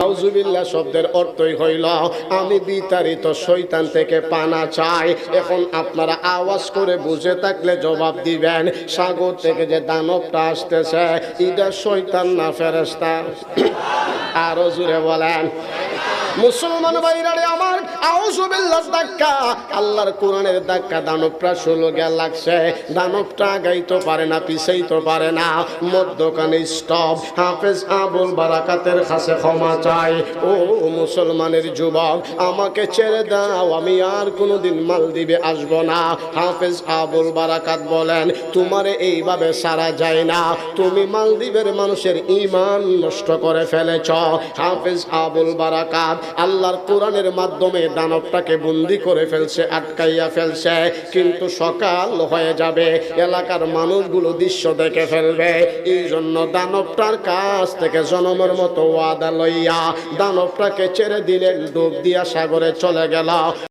আউযুবিল্লাহ শব্দের অর্থই হইল আমি বিতাড়িত শয়তান থেকে পানা চাই। এখন আপনারা আওয়াজ করে বুঝে থাকলে জবাব দিবেন, সাগর থেকে যে দানবটা আসতেছে এটা শয়তান না ফেরেশতা? আরো জোরে বলেন। মুসলমান ভাইরা রে আমার, আউযুবিল্লাহ ধাক্কা, আল্লাহর কোরআনের ধাক্কা দানবটা ষোলগা লাগছে। দানবটা গাইতে পারে না, পিছাইতে পারে না, মধ্যখানে স্টপ। হাফেজ আবুল বারাকাতের কাছে ক্ষমা চাই। ও মুসলমানের যুবক, আমাকে ছেড়ে দাও, আমি আর কোনোদিন মালদ্বীপে আসবো না। হাফেজ আবুল বারাকাত বলেন, তোমারে এইভাবে সারা যায় না, তুমি মালদ্বীপের মানুষের ঈমান নষ্ট করে ফেলেছ। হাফেজ আবুল বারাকাত আল্লাহর কোরআনের মাধ্যমে দানবটাকে বন্দি করে ফেলছে, আটকাইয়া ফেলছে। কিন্তু সকাল হয়ে যাবে, এলাকার মানুষগুলো দৃশ্য দেখে ফেলবে। এই জন্য দানবটার কাছ থেকে জনমের মতো ওয়াদা লইয়া দানবটাকে ছেড়ে দিলেন, ডুব দিয়া সাগরে চলে গেল।